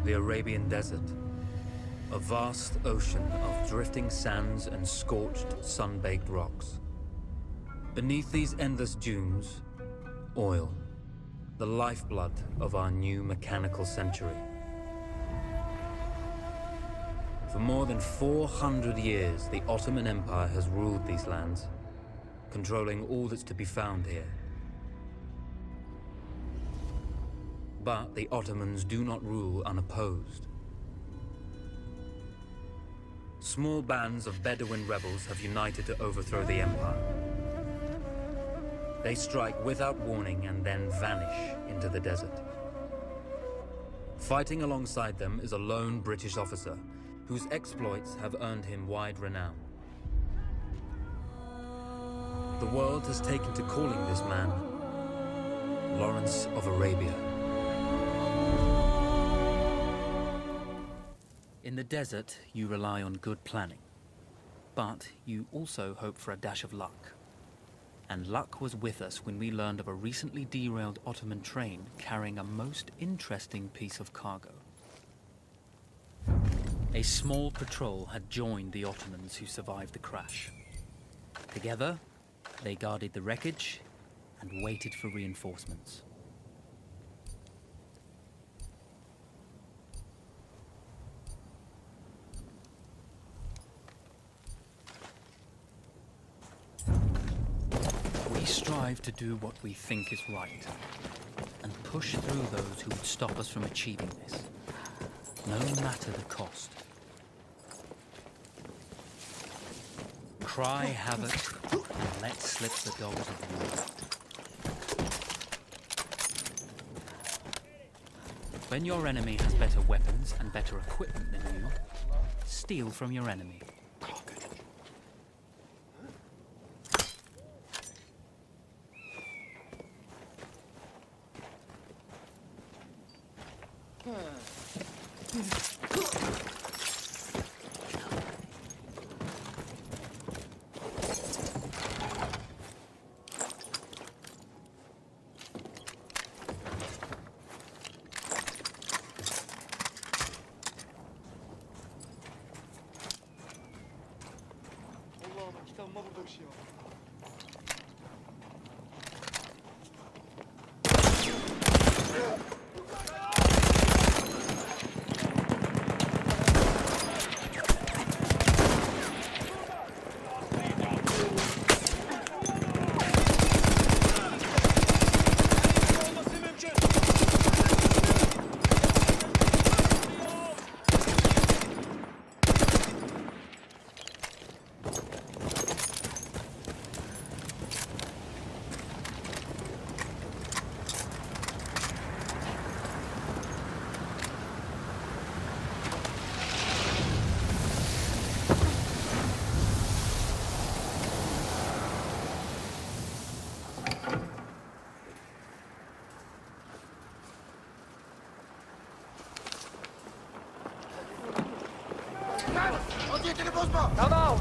The Arabian Desert. A vast ocean of drifting sands and scorched, sun-baked rocks. Beneath these endless dunes, oil. The lifeblood of our new mechanical century. For more than 400 years, the Ottoman Empire has ruled these lands, controlling all that's to be found here. But the Ottomans do not rule unopposed. Small bands of Bedouin rebels have united to overthrow the empire. They strike without warning and then vanish into the desert. Fighting alongside them is a lone British officer whose exploits have earned him wide renown. The world has taken to calling this man Lawrence of Arabia. In the desert, you rely on good planning, but you also hope for a dash of luck. And luck was with us when we learned of a recently derailed Ottoman train carrying a most interesting piece of cargo. A small patrol had joined the Ottomans who survived the crash. Together, they guarded the wreckage and waited for reinforcements. We strive to do what we think is right, and push through those who would stop us from achieving this, no matter the cost. Cry havoc, and let slip the dogs of war. When your enemy has better weapons and better equipment than you, steal from your enemy. Now,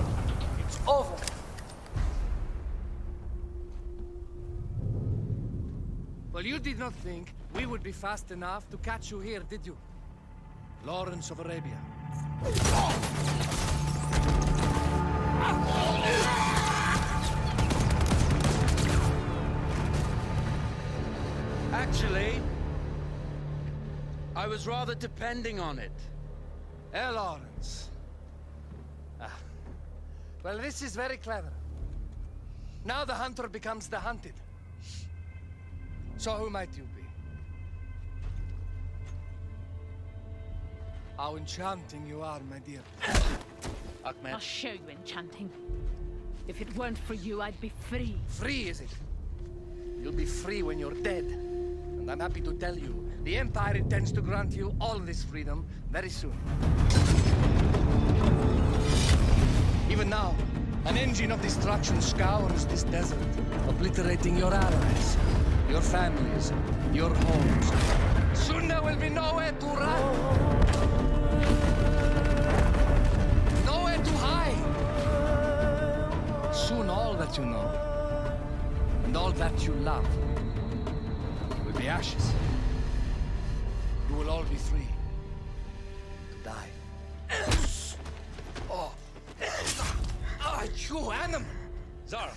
it's over. Well, you did not think we would be fast enough to catch you here, did you? Lawrence of Arabia. Actually, I was rather depending on it. Lawrence. Well, this is very clever. Now the hunter becomes the hunted. So who might you be? How enchanting you are, my dear. Ahmed. I'll show you enchanting. If it weren't for you, I'd be free. Free, is it? You'll be free when you're dead. And I'm happy to tell you, the Empire intends to grant you all this freedom very soon. Even now, an engine of destruction scours this desert, obliterating your allies, your families, your homes. Soon there will be nowhere to run. Nowhere to hide. Soon all that you know, and all that you love, will be ashes. You will all be free. You animal! Zara.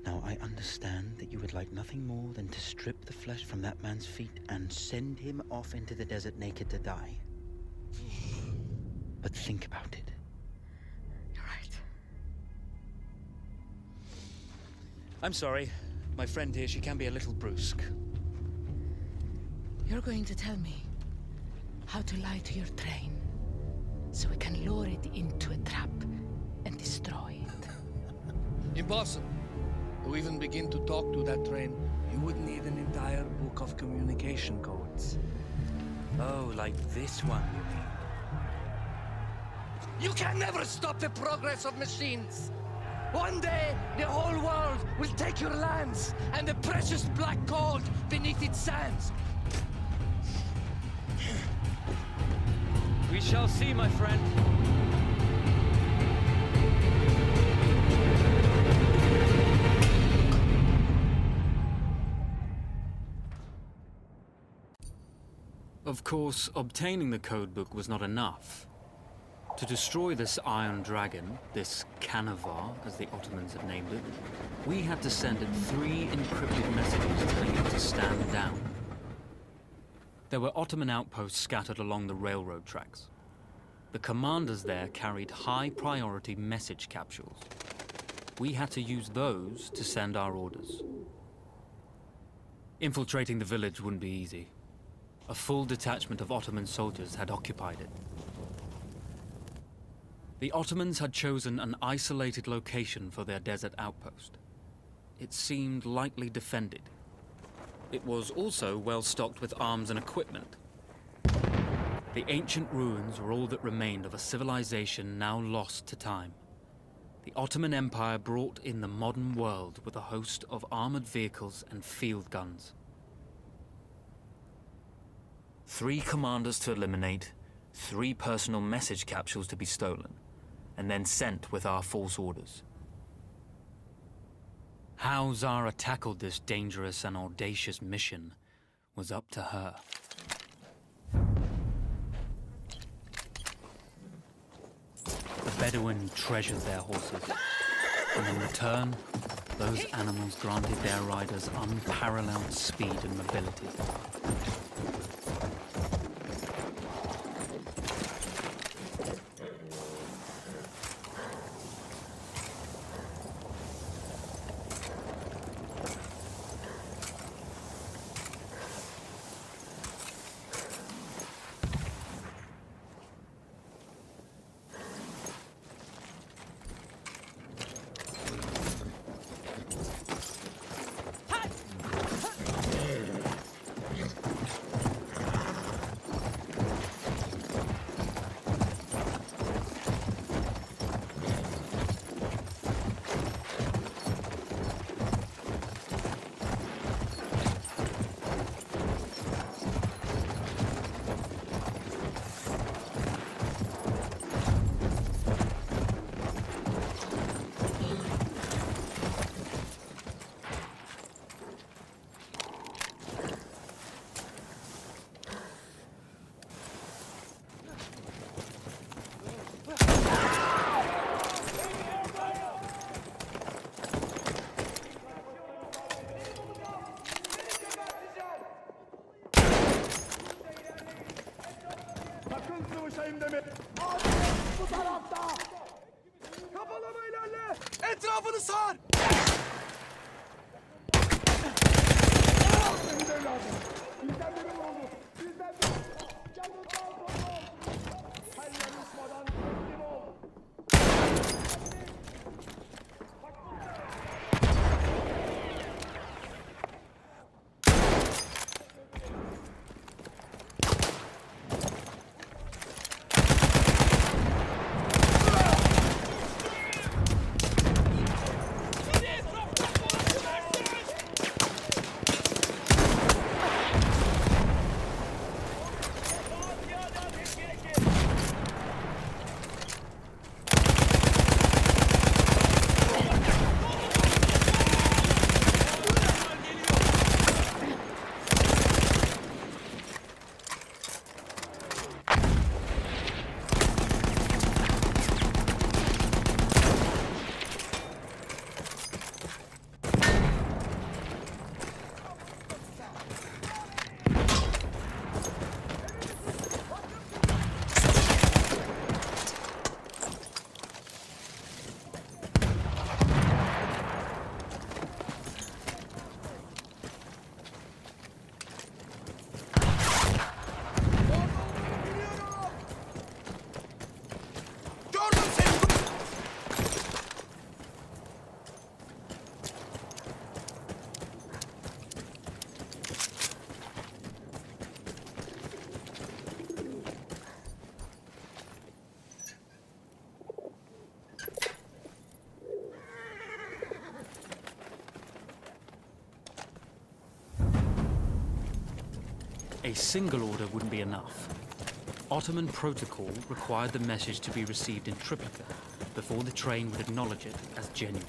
Now I understand that you would like nothing more than to strip the flesh from that man's feet and send him off into the desert naked to die. But think about it. You're right. I'm sorry. My friend here, she can be a little brusque. You're going to tell me how to lie to your train so we can lure it into a trap and destroy it. Impossible. To even begin to talk to that train, you would need an entire book of communication codes. Oh, like this one, you mean? You can never stop the progress of machines! One day, the whole world will take your lands and the precious black gold beneath its sands. We shall see, my friend. Of course, obtaining the codebook was not enough. To destroy this Iron Dragon, this Canavar, as the Ottomans had named it, we had to send it 3 encrypted messages telling it to stand down. There were Ottoman outposts scattered along the railroad tracks. The commanders there carried high-priority message capsules. We had to use those to send our orders. Infiltrating the village wouldn't be easy. A full detachment of Ottoman soldiers had occupied it. The Ottomans had chosen an isolated location for their desert outpost. It seemed lightly defended. It was also well stocked with arms and equipment. The ancient ruins were all that remained of a civilization now lost to time. The Ottoman Empire brought in the modern world with a host of armored vehicles and field guns. 3 commanders to eliminate, 3 personal message capsules to be stolen, and then sent with our false orders. How Zara tackled this dangerous and audacious mission was up to her. The Bedouin treasured their horses, and in return, those animals granted their riders unparalleled speed and mobility. Etrafını sar! A single order wouldn't be enough. Ottoman protocol required the message to be received in triplicate before the train would acknowledge it as genuine.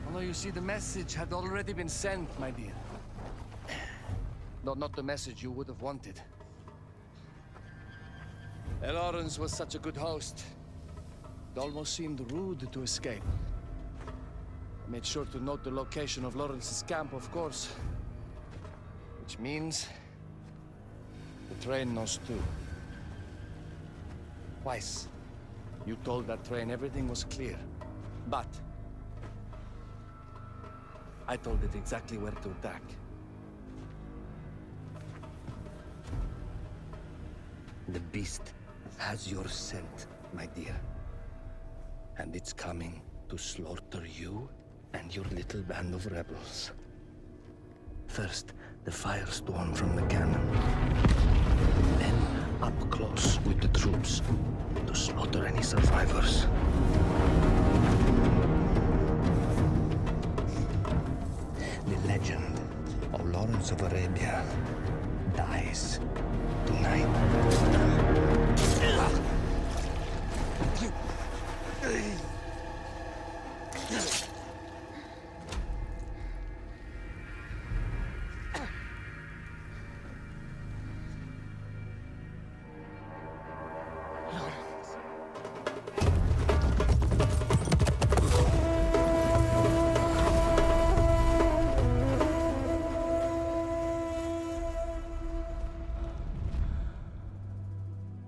Although you see, the message had already been sent, my dear. Not the message you would have wanted. Elorens was such a good host. It almost seemed rude to escape. I made sure to note the location of Lawrence's camp, of course. Which means the train knows too. Twice, you told that train everything was clear. But I told it exactly where to attack. The beast has your scent, my dear. And it's coming to slaughter you and your little band of rebels. First, the firestorm from the cannon. Then, up close with the troops to slaughter any survivors. The legend of Lawrence of Arabia dies tonight.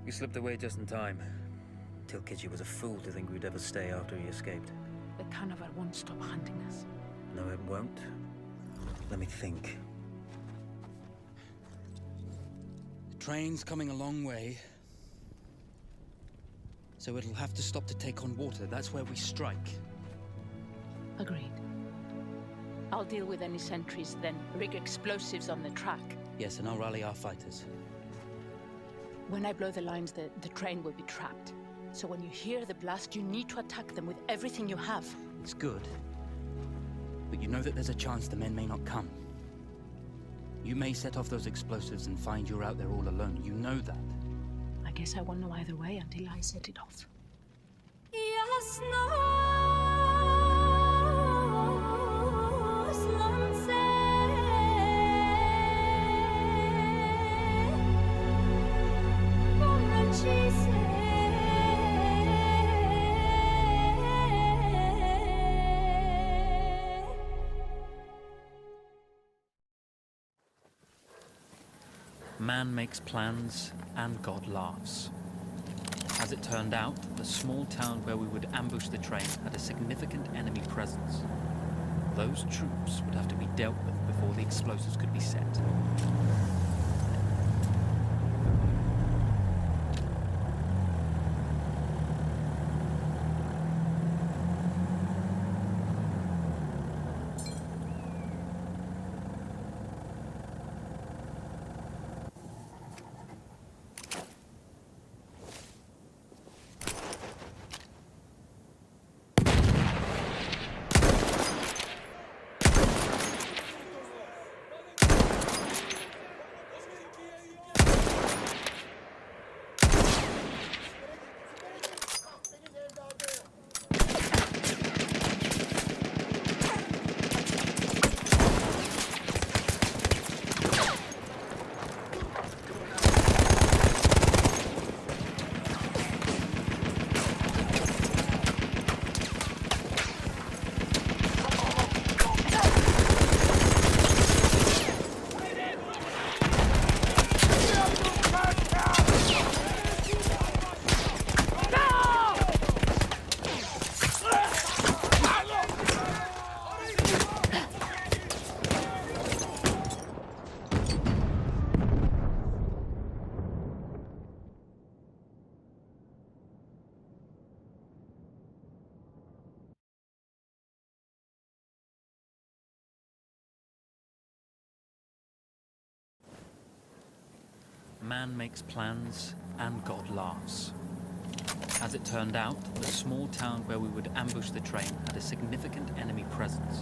We slipped away just in time. Tilkitchi was a fool to think we'd ever stay after he escaped. The Carnival won't stop hunting us. No, it won't. Let me think. The train's coming a long way. So it'll have to stop to take on water. That's where we strike. Agreed. I'll deal with any sentries, then rig explosives on the track. Yes, and I'll rally our fighters. When I blow the lines, the train will be trapped. So when you hear the blast, you need to attack them with everything you have. It's good. But you know that there's a chance the men may not come. You may set off those explosives and find you're out there all alone. You know that. I guess I won't know either way until I set it off. Man makes plans, and God laughs. As it turned out, the small town where we would ambush the train had a significant enemy presence. Those troops would have to be dealt with before the explosives could be set. Man makes plans and God laughs. As it turned out, the small town where we would ambush the train had a significant enemy presence.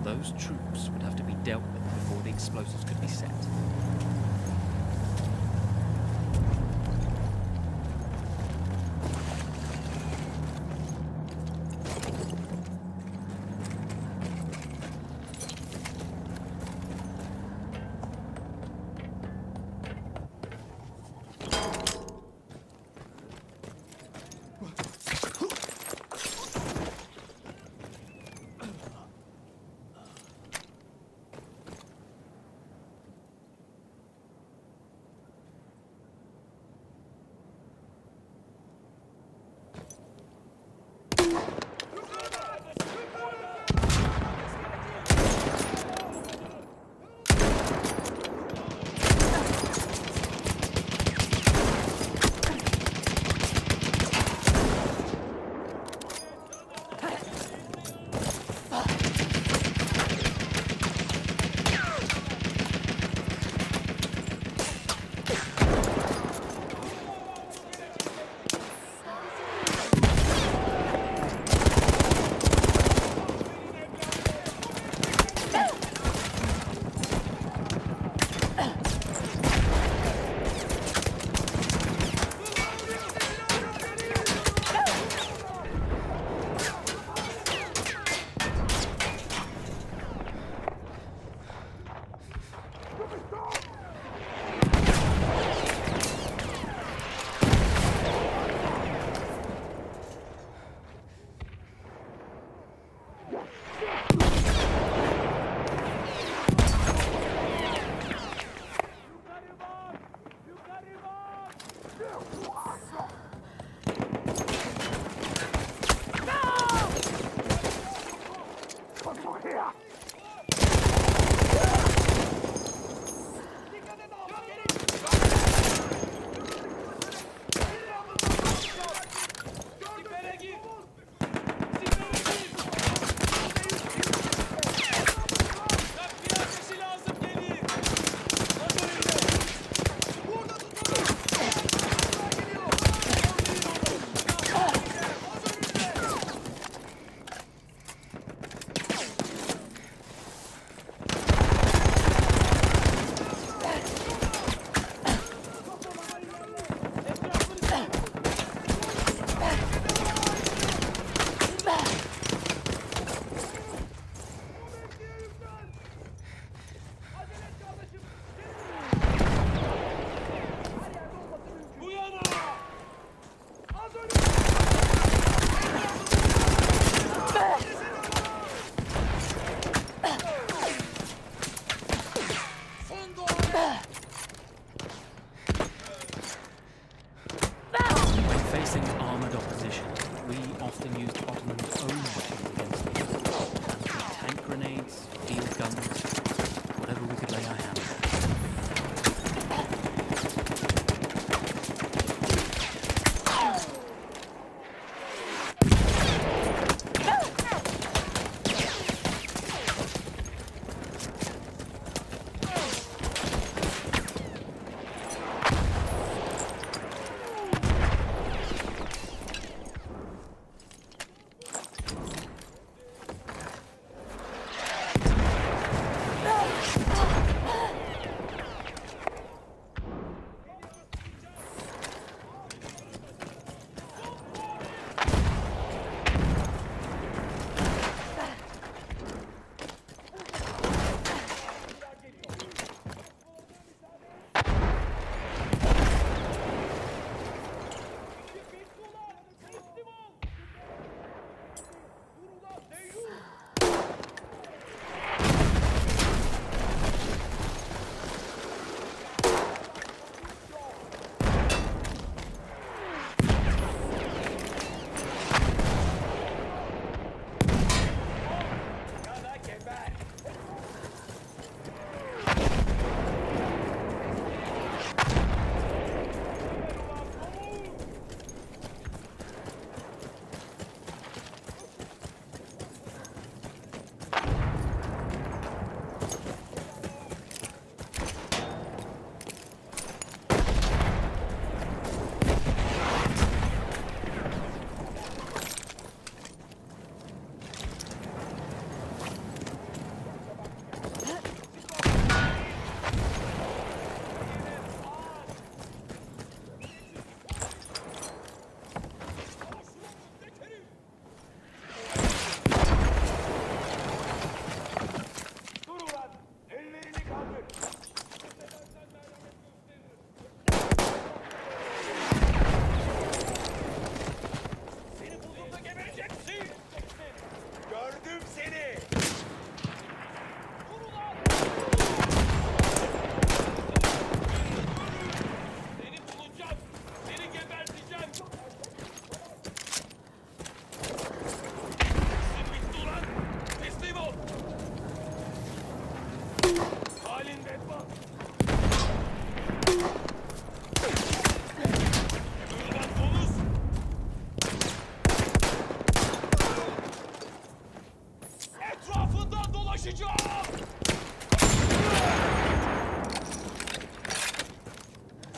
Those troops would have to be dealt with before the explosives could be set.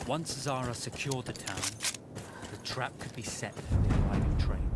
Once Zara secured the town, the trap could be set for the arriving train.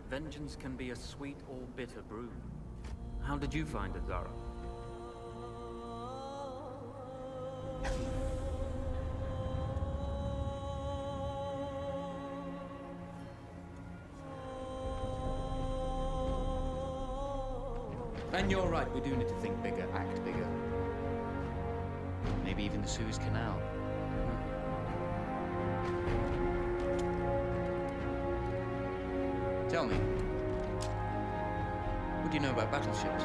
Vengeance can be a sweet or bitter brew. How did you find it, Zara? And you're right, we do need to think bigger, act bigger. Maybe even the Suez Canal. Tell me, what do you know about battleships?